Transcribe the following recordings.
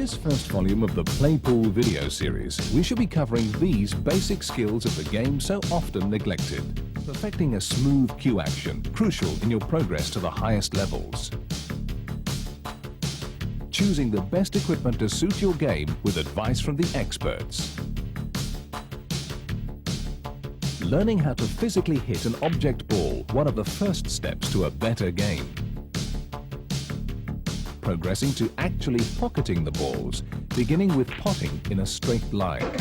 this first volume of the Playpool video series, we shall be covering these basic skills of the game so often neglected. Perfecting a smooth cue action, crucial in your progress to the highest levels. Choosing the best equipment to suit your game with advice from the experts. Learning how to physically hit an object ball, one of the first steps to a better game. Progressing to actually pocketing the balls, beginning with potting in a straight line.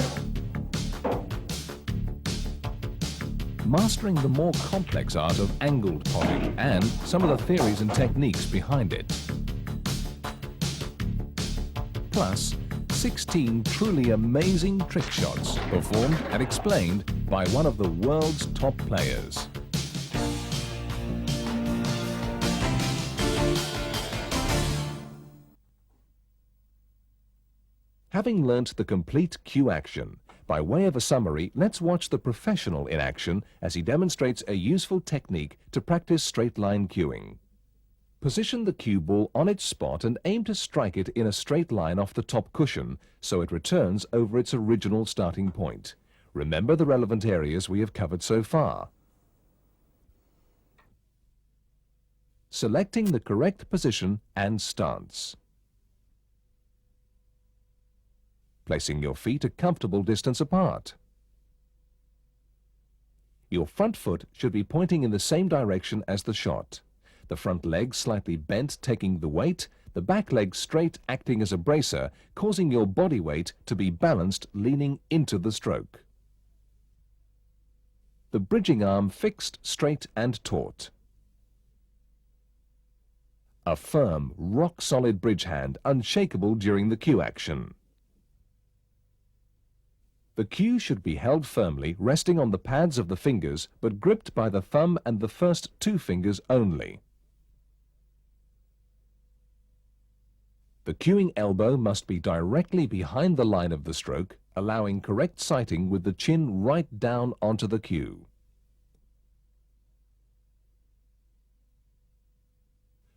Mastering the more complex art of angled potting and some of the theories and techniques behind it. Plus, 16 truly amazing trick shots performed and explained by one of the world's top players. Having learnt the complete cue action, by way of a summary, let's watch the professional in action as he demonstrates a useful technique to practice straight-line cueing. Position the cue ball on its spot and aim to strike it in a straight line off the top cushion so it returns over its original starting point. Remember the relevant areas we have covered so far. Selecting the correct position and stance. Placing your feet a comfortable distance apart. Your front foot should be pointing in the same direction as the shot. The front leg slightly bent, taking the weight, the back leg straight, acting as a bracer, causing your body weight to be balanced, leaning into the stroke. The bridging arm fixed, straight and taut. A firm, rock-solid bridge hand, unshakable during the cue action. The cue should be held firmly, resting on the pads of the fingers, but gripped by the thumb and the first two fingers only. The cueing elbow must be directly behind the line of the stroke, allowing correct sighting with the chin right down onto the cue.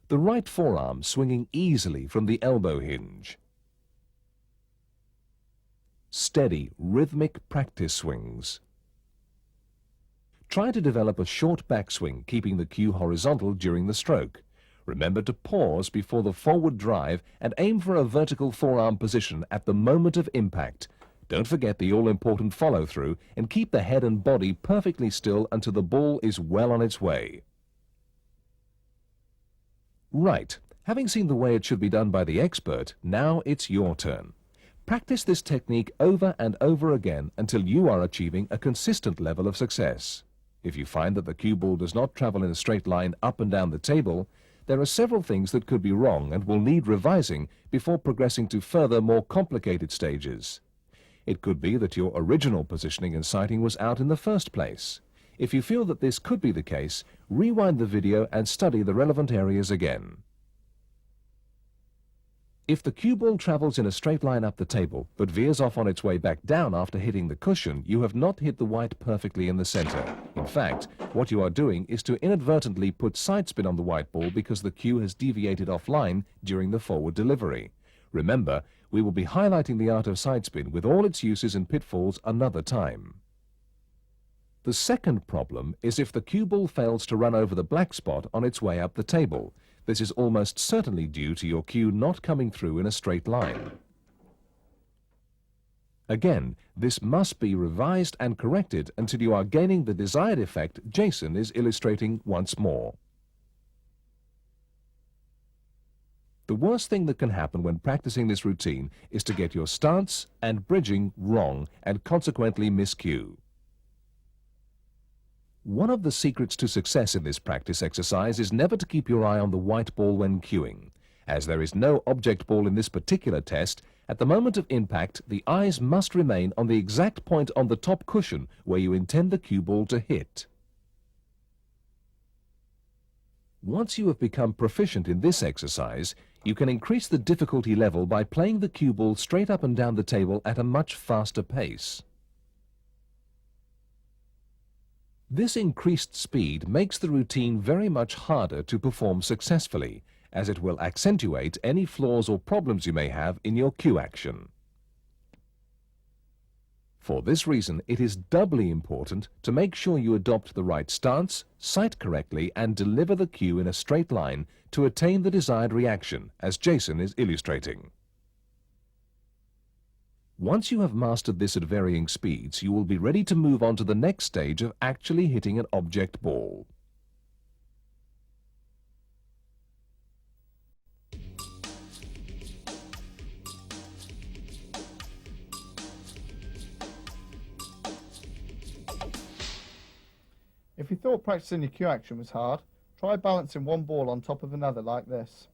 The right forearm swinging easily from the elbow hinge. Steady, rhythmic practice swings. Try to develop a short backswing, keeping the cue horizontal during the stroke. Remember to pause before the forward drive and aim for a vertical forearm position at the moment of impact. Don't forget the all-important follow-through and keep the head and body perfectly still until the ball is well on its way. Right, having seen the way it should be done by the expert, now it's your turn. Practice this technique over and over again until you are achieving a consistent level of success. If you find that the cue ball does not travel in a straight line up and down the table, there are several things that could be wrong and will need revising before progressing to further, more complicated stages. It could be that your original positioning and sighting was out in the first place. If you feel that this could be the case, rewind the video and study the relevant areas again. If the cue ball travels in a straight line up the table, but veers off on its way back down after hitting the cushion, you have not hit the white perfectly in the center. In fact, what you are doing is to inadvertently put side spin on the white ball because the cue has deviated offline during the forward delivery. Remember, we will be highlighting the art of side spin with all its uses and pitfalls another time. The second problem is if the cue ball fails to run over the black spot on its way up the table. This is almost certainly due to your cue not coming through in a straight line. Again, this must be revised and corrected until you are gaining the desired effect Jason is illustrating once more. The worst thing that can happen when practicing this routine is to get your stance and bridging wrong and consequently miss cue. One of the secrets to success in this practice exercise is never to keep your eye on the white ball when cueing. As there is no object ball in this particular test, at the moment of impact, the eyes must remain on the exact point on the top cushion where you intend the cue ball to hit. Once you have become proficient in this exercise, you can increase the difficulty level by playing the cue ball straight up and down the table at a much faster pace. This increased speed makes the routine very much harder to perform successfully, as it will accentuate any flaws or problems you may have in your cue action. For this reason, it is doubly important to make sure you adopt the right stance, sight correctly, and deliver the cue in a straight line to attain the desired reaction, as Jason is illustrating. Once you have mastered this at varying speeds, you will be ready to move on to the next stage of actually hitting an object ball. If you thought practicing your cue action was hard, try balancing one ball on top of another like this.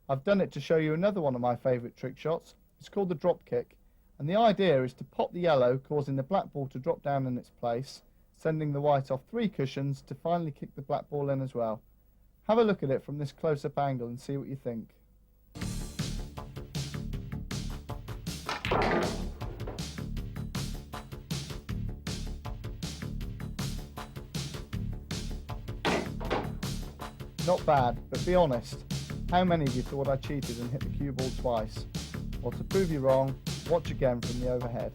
I've done it to show you another one of my favourite trick shots. It's called the drop kick, and the idea is to pop the yellow, causing the black ball to drop down in its place, sending the white off 3 cushions to finally kick the black ball in as well. Have a look at it from this close-up angle and see what you think. Not bad, but be honest, how many of you thought I cheated and hit the cue ball twice? Well, to prove you wrong, watch again from the overhead.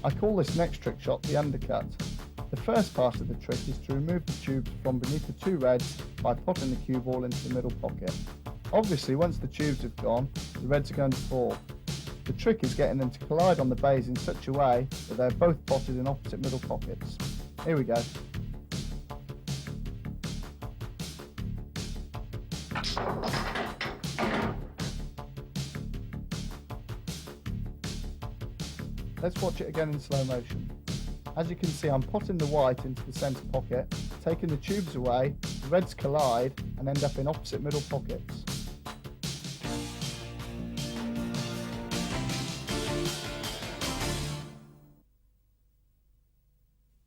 I call this next trick shot the undercut. The first part of the trick is to remove the tubes from beneath the 2 reds by potting the cue ball into the middle pocket. Obviously, once the tubes have gone, the reds are going to fall. The trick is getting them to collide on the bays in such a way that they're both potted in opposite middle pockets. Here we go. Let's watch it again in slow motion. As you can see, I'm potting the white into the centre pocket, taking the tubes away, the reds collide and end up in opposite middle pockets.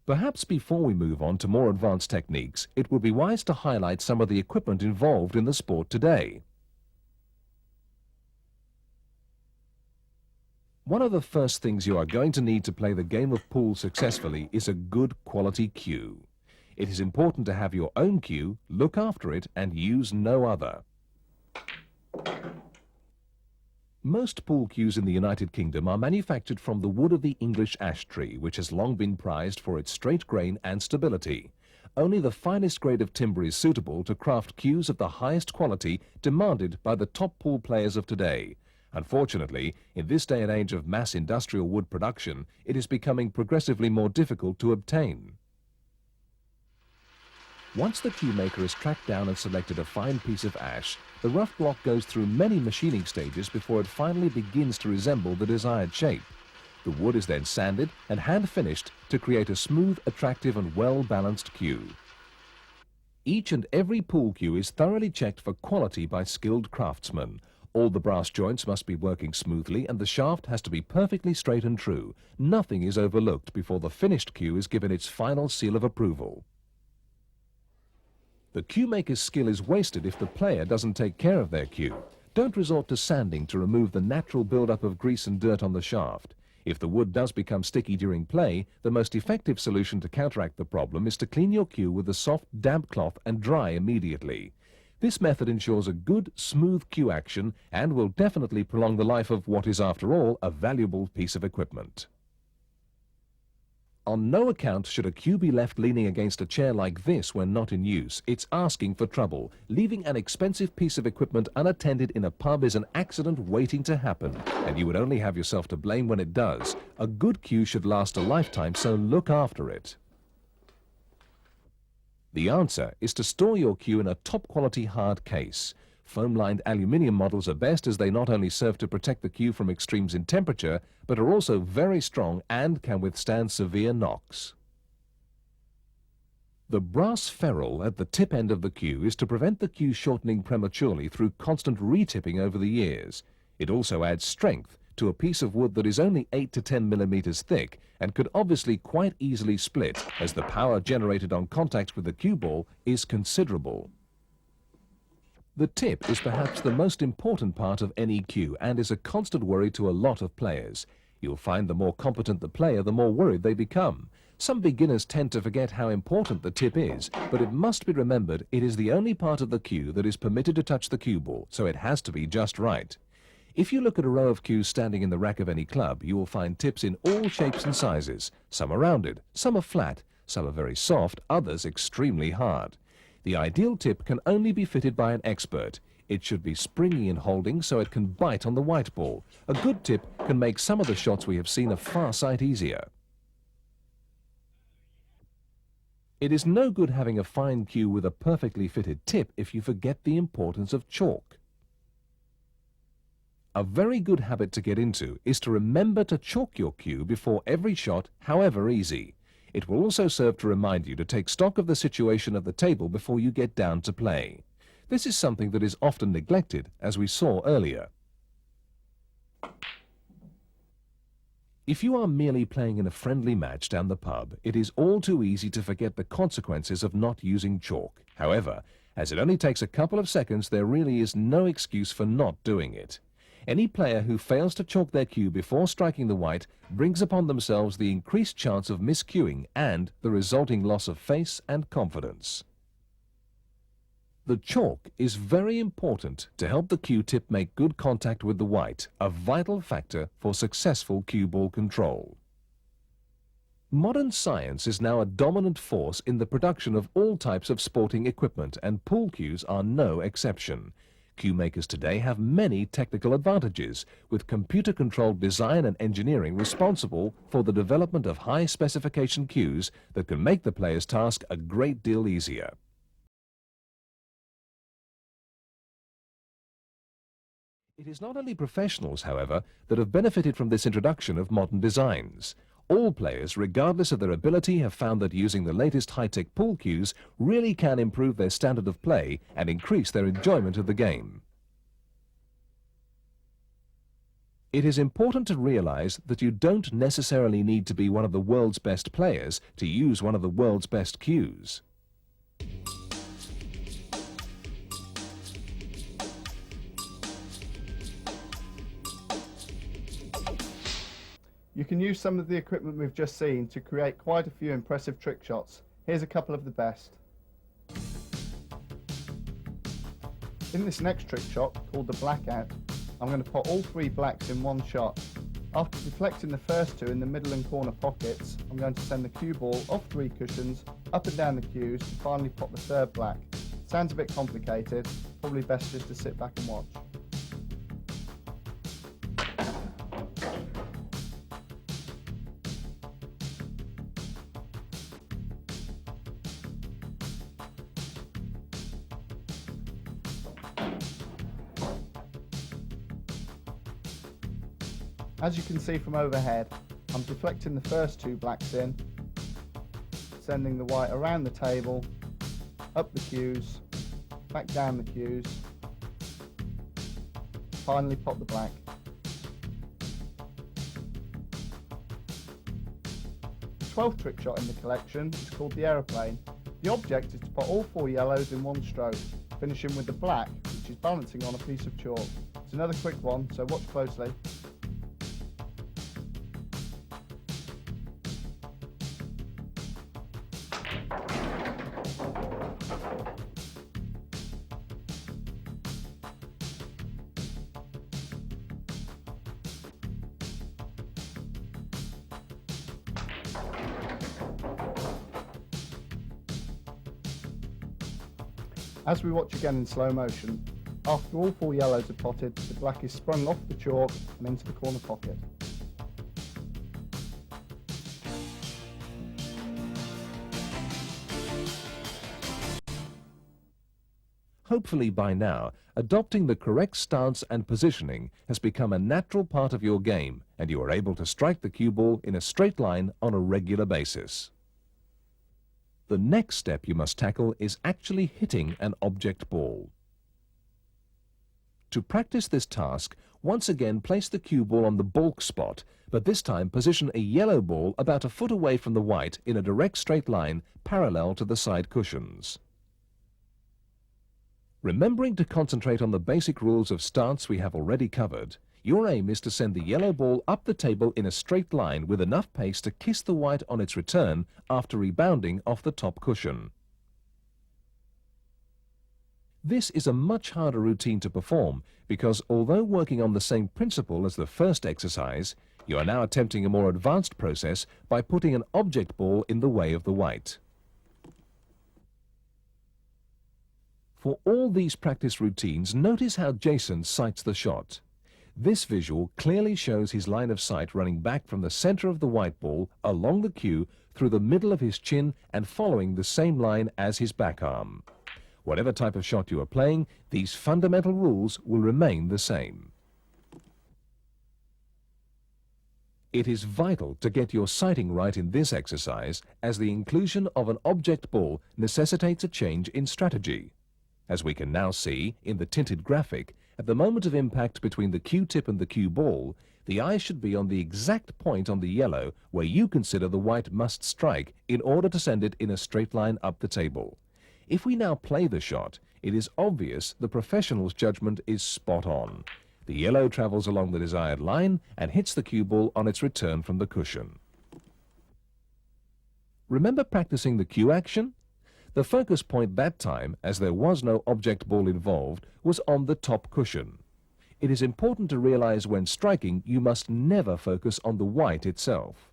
Perhaps before we move on to more advanced techniques, it would be wise to highlight some of the equipment involved in the sport today. One of the first things you are going to need to play the game of pool successfully is a good quality cue. It is important to have your own cue, look after it, and use no other. Most pool cues in the United Kingdom are manufactured from the wood of the English ash tree, which has long been prized for its straight grain and stability. Only the finest grade of timber is suitable to craft cues of the highest quality demanded by the top pool players of today. Unfortunately, in this day and age of mass industrial wood production, it is becoming progressively more difficult to obtain. Once the cue maker has tracked down and selected a fine piece of ash, the rough block goes through many machining stages before it finally begins to resemble the desired shape. The wood is then sanded and hand-finished to create a smooth, attractive and well-balanced cue. Each and every pool cue is thoroughly checked for quality by skilled craftsmen. All the brass joints must be working smoothly and the shaft has to be perfectly straight and true. Nothing is overlooked before the finished cue is given its final seal of approval. The cue maker's skill is wasted if the player doesn't take care of their cue. Don't resort to sanding to remove the natural buildup of grease and dirt on the shaft. If the wood does become sticky during play, the most effective solution to counteract the problem is to clean your cue with a soft, damp cloth and dry immediately. This method ensures a good, smooth cue action and will definitely prolong the life of what is, after all, a valuable piece of equipment. On no account should a cue be left leaning against a chair like this when not in use. It's asking for trouble. Leaving an expensive piece of equipment unattended in a pub is an accident waiting to happen, and you would only have yourself to blame when it does. A good cue should last a lifetime, so look after it. The answer is to store your cue in a top-quality hard case. Foam-lined aluminium models are best as they not only serve to protect the cue from extremes in temperature, but are also very strong and can withstand severe knocks. The brass ferrule at the tip end of the cue is to prevent the cue shortening prematurely through constant retipping over the years. It also adds strength to a piece of wood that is only 8 to 10 millimeters thick and could obviously quite easily split, as the power generated on contact with the cue ball is considerable. The tip is perhaps the most important part of any cue and is a constant worry to a lot of players. You'll find the more competent the player, the more worried they become. Some beginners tend to forget how important the tip is, but it must be remembered it is the only part of the cue that is permitted to touch the cue ball, so it has to be just right. If you look at a row of cues standing in the rack of any club, you will find tips in all shapes and sizes. Some are rounded, some are flat, some are very soft, others extremely hard. The ideal tip can only be fitted by an expert. It should be springy in holding so it can bite on the white ball. A good tip can make some of the shots we have seen a far sight easier. It is no good having a fine cue with a perfectly fitted tip if you forget the importance of chalk. A very good habit to get into is to remember to chalk your cue before every shot, however easy. It will also serve to remind you to take stock of the situation of the table before you get down to play. This is something that is often neglected, as we saw earlier. If you are merely playing in a friendly match down the pub, it is all too easy to forget the consequences of not using chalk. However, as it only takes a couple of seconds, there really is no excuse for not doing it. Any player who fails to chalk their cue before striking the white brings upon themselves the increased chance of miscuing and the resulting loss of face and confidence. The chalk is very important to help the cue tip make good contact with the white, a vital factor for successful cue ball control. Modern science is now a dominant force in the production of all types of sporting equipment, and pool cues are no exception. Cue makers today have many technical advantages, with computer-controlled design and engineering responsible for the development of high-specification cues that can make the player's task a great deal easier. It is not only professionals, however, that have benefited from this introduction of modern designs. All players, regardless of their ability, have found that using the latest high-tech pool cues really can improve their standard of play and increase their enjoyment of the game. It is important to realize that you don't necessarily need to be one of the world's best players to use one of the world's best cues. You can use some of the equipment we've just seen to create quite a few impressive trick shots. Here's a couple of the best. In this next trick shot, called the blackout, I'm going to put all 3 blacks in one shot. After deflecting the first 2 in the middle and corner pockets, I'm going to send the cue ball off 3 cushions, up and down the cues, to finally pop the 3rd black. Sounds a bit complicated, probably best just to sit back and watch. As you can see from overhead, I'm deflecting the first 2 blacks in, sending the white around the table, up the cues, back down the cues, finally pop the black. The 12th trick shot in the collection is called the aeroplane. The object is to put all 4 yellows in one stroke, finishing with the black, which is balancing on a piece of chalk. It's another quick one, so watch closely. As we watch again in slow motion, after all 4 yellows are potted, the black is sprung off the chalk and into the corner pocket. Hopefully by now, adopting the correct stance and positioning has become a natural part of your game, and you are able to strike the cue ball in a straight line on a regular basis. The next step you must tackle is actually hitting an object ball. To practice this task, Once again, place the cue ball on the balk spot, but this time position a yellow ball about a foot away from the white in a direct straight line parallel to the side cushions. Remembering to concentrate on the basic rules of stance we have already covered, your aim is to send the yellow ball up the table in a straight line with enough pace to kiss the white on its return after rebounding off the top cushion. This is a much harder routine to perform because although working on the same principle as the first exercise, you are now attempting a more advanced process by putting an object ball in the way of the white. For all these practice routines, notice how Jason sights the shot. This visual clearly shows his line of sight running back from the center of the white ball along the cue through the middle of his chin and following the same line as his back arm. Whatever type of shot you are playing, these fundamental rules will remain the same. It is vital to get your sighting right in this exercise, as the inclusion of an object ball necessitates a change in strategy. As we can now see in the tinted graphic, at the moment of impact between the cue tip and the cue ball, the eye should be on the exact point on the yellow where you consider the white must strike in order to send it in a straight line up the table. If we now play the shot, it is obvious the professional's judgment is spot on. The yellow travels along the desired line and hits the cue ball on its return from the cushion. Remember practicing the cue action? The focus point that time, as there was no object ball involved, was on the top cushion. It is important to realize when striking you must never focus on the white itself.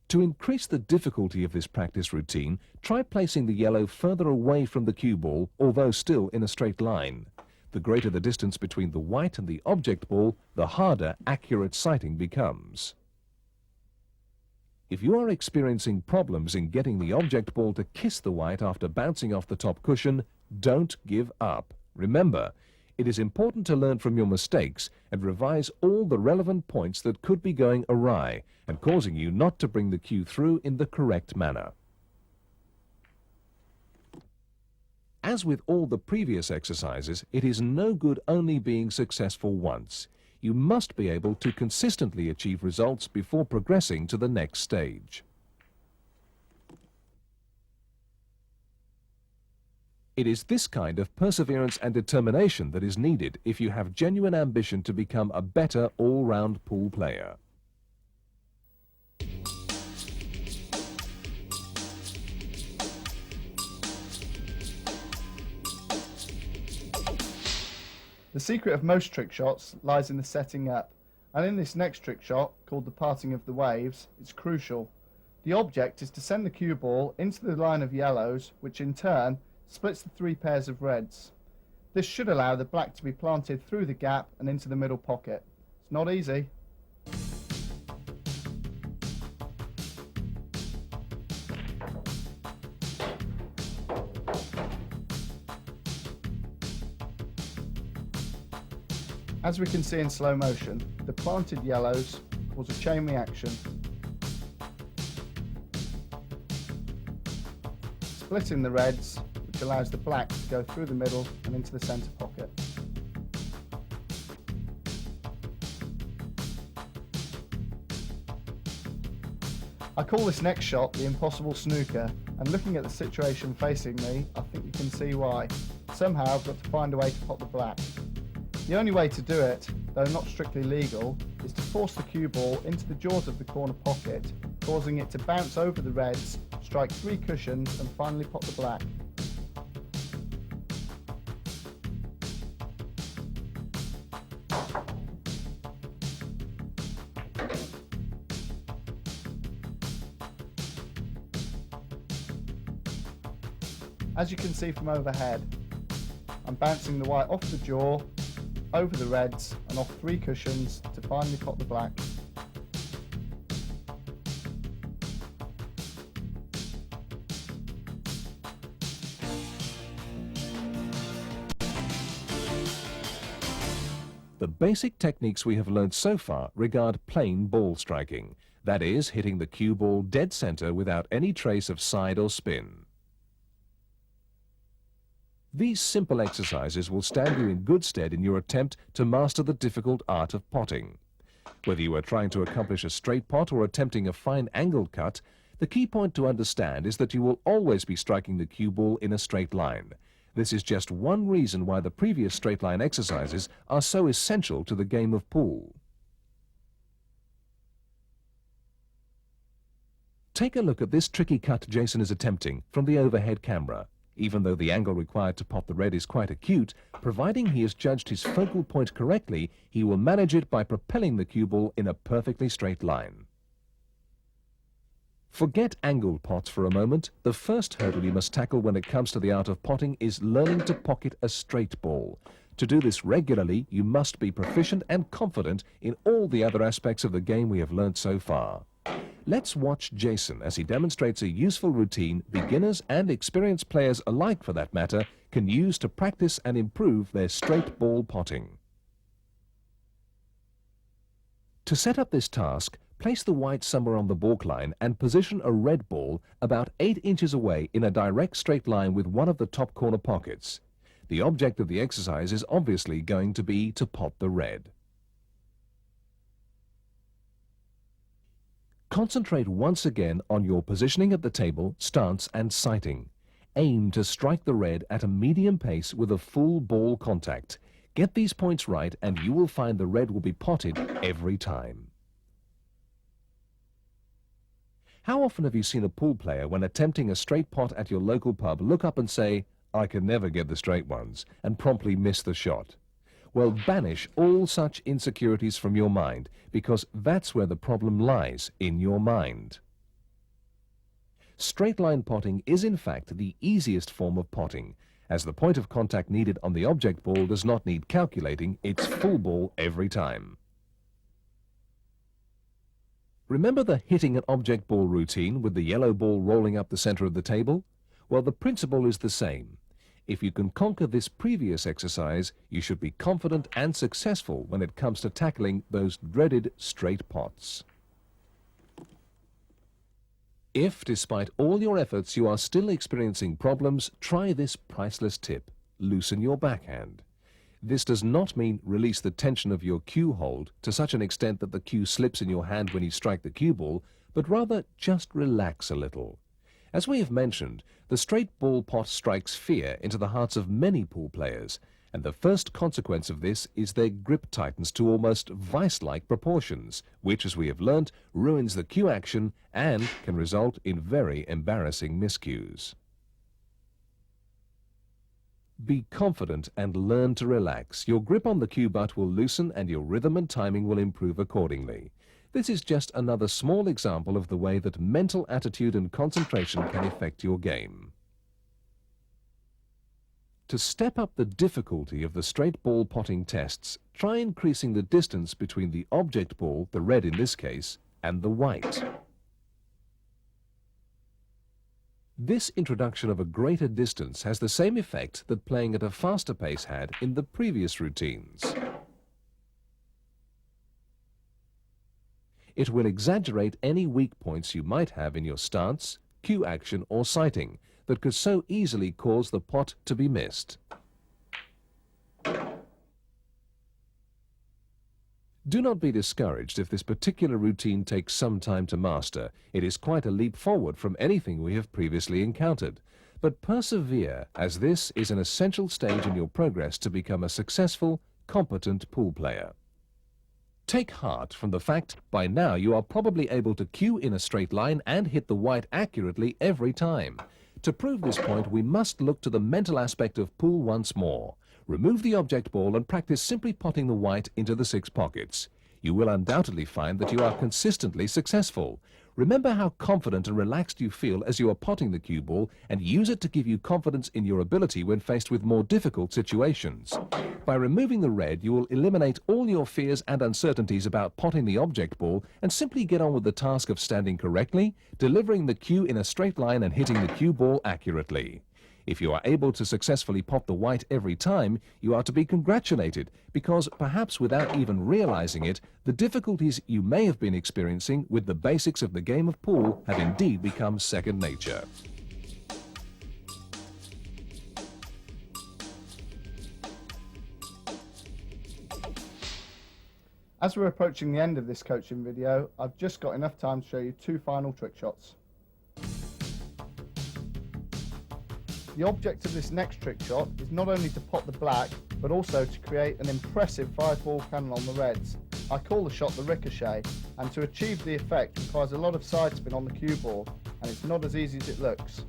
To increase the difficulty of this practice routine, try placing the yellow further away from the cue ball, although still in a straight line. The greater the distance between the white and the object ball, the harder accurate sighting becomes. If you are experiencing problems in getting the object ball to kiss the white after bouncing off the top cushion, don't give up. Remember, it is important to learn from your mistakes and revise all the relevant points that could be going awry and causing you not to bring the cue through in the correct manner. As with all the previous exercises, it is no good only being successful once. You must be able to consistently achieve results before progressing to the next stage. It is this kind of perseverance and determination that is needed if you have genuine ambition to become a better all-round pool player. The secret of most trick shots lies in the setting up, and in this next trick shot, called the parting of the waves, it's crucial. The object is to send the cue ball into the line of yellows, which in turn splits the three pairs of reds. This should allow the black to be planted through the gap and into the middle pocket. It's not easy. As we can see in slow motion, the planted yellows cause a chain reaction, splitting the reds, which allows the black to go through the middle and into the centre pocket. I call this next shot the impossible snooker, and looking at the situation facing me, I think you can see why. Somehow I've got to find a way to pot the black. The only way to do it, though not strictly legal, is to force the cue ball into the jaws of the corner pocket, causing it to bounce over the reds, strike three cushions and finally pot the black. As you can see from overhead, I'm bouncing the white off the jaw, over the reds and off three cushions to finally pot the black. The basic techniques we have learned so far regard plain ball striking, that is, hitting the cue ball dead center without any trace of side or spin. These simple exercises will stand you in good stead in your attempt to master the difficult art of potting. Whether you are trying to accomplish a straight pot or attempting a fine angled cut, the key point to understand is that you will always be striking the cue ball in a straight line. This is just one reason why the previous straight line exercises are so essential to the game of pool. Take a look at this tricky cut Jason is attempting from the overhead camera. Even though the angle required to pot the red is quite acute, providing he has judged his focal point correctly, he will manage it by propelling the cue ball in a perfectly straight line. Forget angled pots for a moment. The first hurdle you must tackle when it comes to the art of potting is learning to pocket a straight ball. To do this regularly, you must be proficient and confident in all the other aspects of the game we have learnt so far. Let's watch Jason as he demonstrates a useful routine beginners and experienced players alike, for that matter, can use to practice and improve their straight ball potting. To set up this task, place the white somewhere on the balk line and position a red ball about 8 inches away in a direct straight line with one of the top corner pockets. The object of the exercise is obviously going to be to pot the red. Concentrate once again on your positioning at the table, stance and sighting. Aim to strike the red at a medium pace with a full ball contact. Get these points right and you will find the red will be potted every time. How often have you seen a pool player, when attempting a straight pot at your local pub, look up and say, "I can never get the straight ones," and promptly miss the shot? Well, banish all such insecurities from your mind, because that's where the problem lies, in your mind. Straight line potting is in fact the easiest form of potting, as the point of contact needed on the object ball does not need calculating, it's full ball every time. Remember the hitting an object ball routine with the yellow ball rolling up the center of the table? Well, the principle is the same. If you can conquer this previous exercise, you should be confident and successful when it comes to tackling those dreaded straight pots. If, despite all your efforts, you are still experiencing problems, try this priceless tip: loosen your backhand. This does not mean release the tension of your cue hold to such an extent that the cue slips in your hand when you strike the cue ball, but rather just relax a little. As we have mentioned, the straight ball pot strikes fear into the hearts of many pool players, and the first consequence of this is their grip tightens to almost vice-like proportions, which, as we have learnt, ruins the cue action and can result in very embarrassing miscues. Be confident and learn to relax. Your grip on the cue butt will loosen and your rhythm and timing will improve accordingly. This is just another small example of the way that mental attitude and concentration can affect your game. To step up the difficulty of the straight ball potting tests, try increasing the distance between the object ball, the red in this case, and the white. This introduction of a greater distance has the same effect that playing at a faster pace had in the previous routines. It will exaggerate any weak points you might have in your stance, cue action or sighting that could so easily cause the pot to be missed. Do not be discouraged if this particular routine takes some time to master. It is quite a leap forward from anything we have previously encountered. But persevere, as this is an essential stage in your progress to become a successful, competent pool player. Take heart from the fact by now you are probably able to cue in a straight line and hit the white accurately every time. To prove this point, we must look to the mental aspect of pool once more. Remove the object ball and practice simply potting the white into the 6 pockets. You will undoubtedly find that you are consistently successful. Remember how confident and relaxed you feel as you are potting the cue ball, and use it to give you confidence in your ability when faced with more difficult situations. By removing the red, you will eliminate all your fears and uncertainties about potting the object ball and simply get on with the task of standing correctly, delivering the cue in a straight line and hitting the cue ball accurately. If you are able to successfully pot the white every time, you are to be congratulated, because perhaps without even realizing it, the difficulties you may have been experiencing with the basics of the game of pool have indeed become second nature. As we're approaching the end of this coaching video, I've just got enough time to show you 2 final trick shots. The object of this next trick shot is not only to pot the black, but also to create an impressive 5-ball cannon on the reds. I call the shot the ricochet, and to achieve the effect requires a lot of side spin on the cue ball, and it's not as easy as it looks.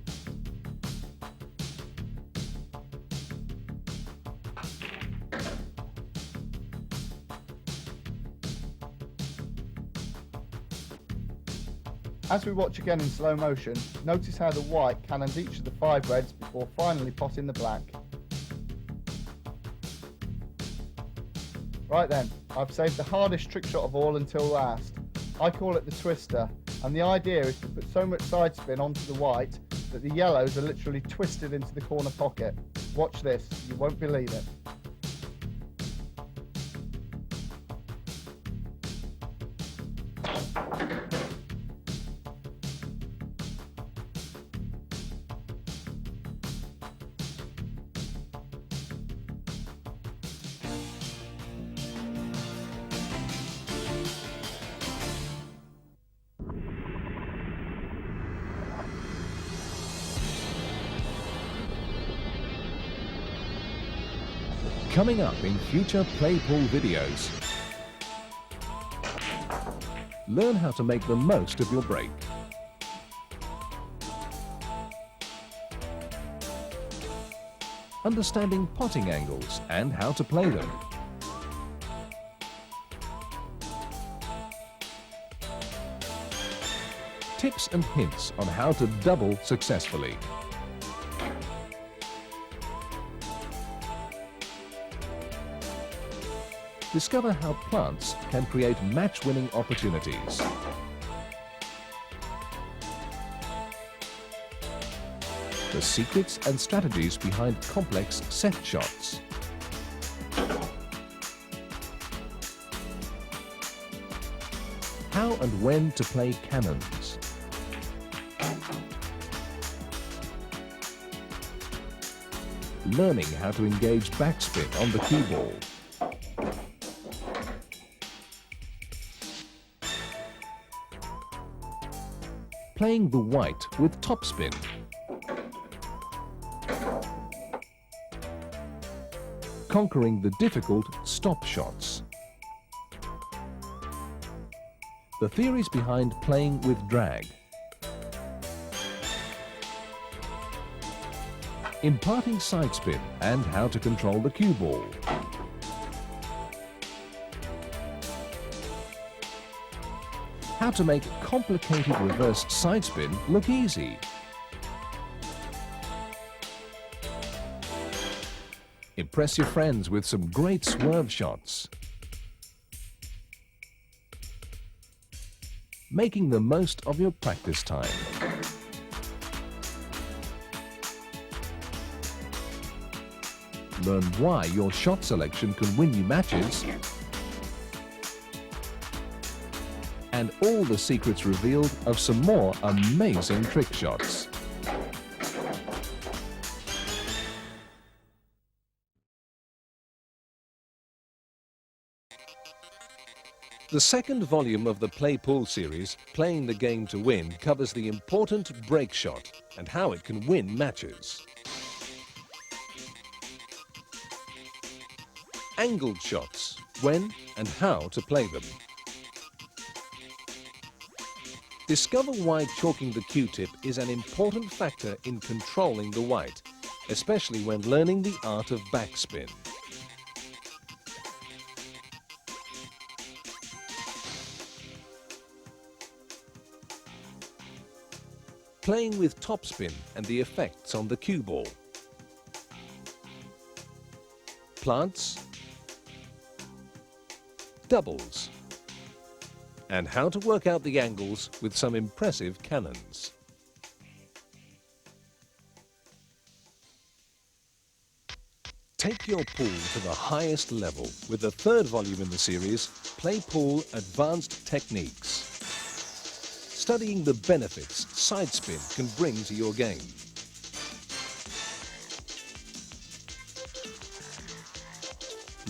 As we watch again in slow motion, notice how the white cannons each of the 5 reds before finally potting the black. Right then, I've saved the hardest trick shot of all until last. I call it the twister, and the idea is to put so much side spin onto the white that the yellows are literally twisted into the corner pocket. Watch this, you won't believe it. Coming up in future Play Pool videos. Learn how to make the most of your break. Understanding potting angles and how to play them. Tips and hints on how to double successfully. Discover how plants can create match-winning opportunities. The secrets and strategies behind complex set shots. How and when to play cannons. Learning how to engage backspin on the cue ball. Playing the white with topspin. Conquering the difficult stop shots. The theories behind playing with drag. Imparting side spin and how to control the cue ball. How to make complicated reversed side spin look easy. Impress your friends with some great swerve shots. Making the most of your practice time. Learn why your shot selection can win you matches. And all the secrets revealed of some more amazing trick shots. The second volume of the Play Pool series, Playing the Game to Win, covers the important break shot and how it can win matches. Angled shots, when and how to play them. Discover why chalking the cue tip is an important factor in controlling the white, especially when learning the art of backspin. Playing with topspin and the effects on the cue ball. Plants, doubles, and how to work out the angles with some impressive cannons. Take your pool to the highest level with the third volume in the series, Play Pool Advanced Techniques. Studying the benefits side spin can bring to your game.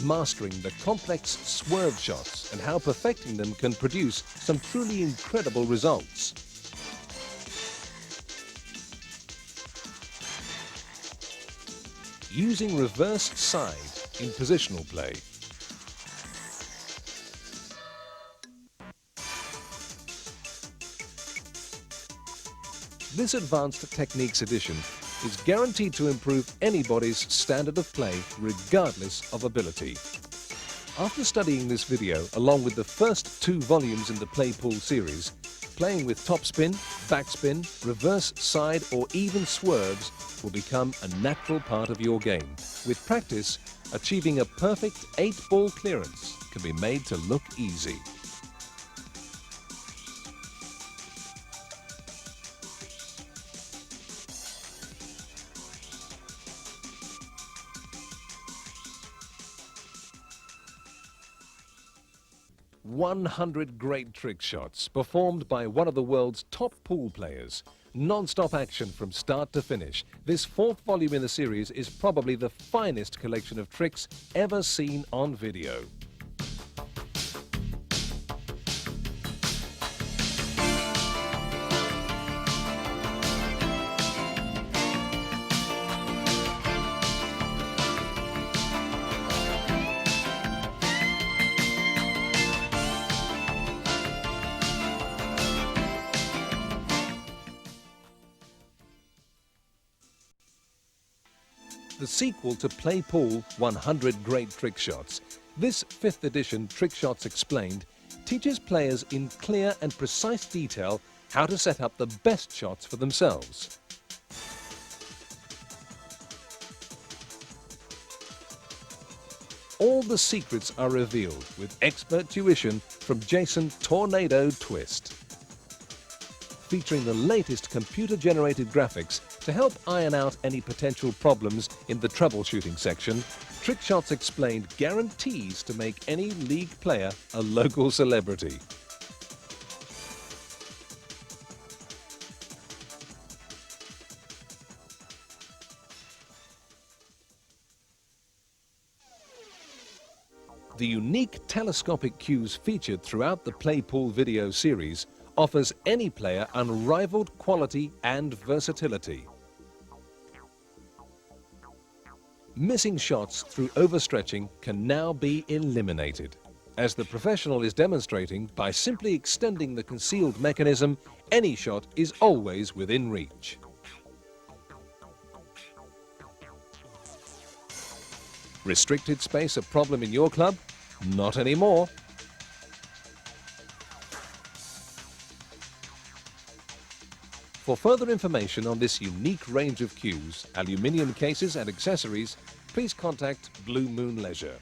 mastering the complex swerve shots and how perfecting them can produce some truly incredible results. Using reverse side in positional play. This advanced techniques edition is guaranteed to improve anybody's standard of play regardless of ability. After studying this video along with the first 2 volumes in the Playpool series, playing with topspin, backspin, reverse side or even swerves will become a natural part of your game. With practice, achieving a perfect 8-ball clearance can be made to look easy. "100 great trick shots performed by one of the world's top pool players. Non-stop action from start to finish. This 4th volume in the series is probably the finest collection of tricks ever seen on video. The sequel to Playpool 100 Great Trick Shots. This 5th edition Trick Shots Explained teaches players in clear and precise detail how to set up the best shots for themselves. All the secrets are revealed with expert tuition from Jason Tornado Twist. Featuring the latest computer-generated graphics to help iron out any potential problems in the troubleshooting section, Trick Shots Explained guarantees to make any league player a local celebrity. The unique telescopic cues featured throughout the Playpool video series offers any player unrivaled quality and versatility. Missing shots through overstretching can now be eliminated, as the professional is demonstrating by simply extending the concealed mechanism, any shot is always within reach. Restricted space a problem in your club? Not anymore. For further information on this unique range of cues, aluminium cases and accessories, please contact Blue Moon Leisure.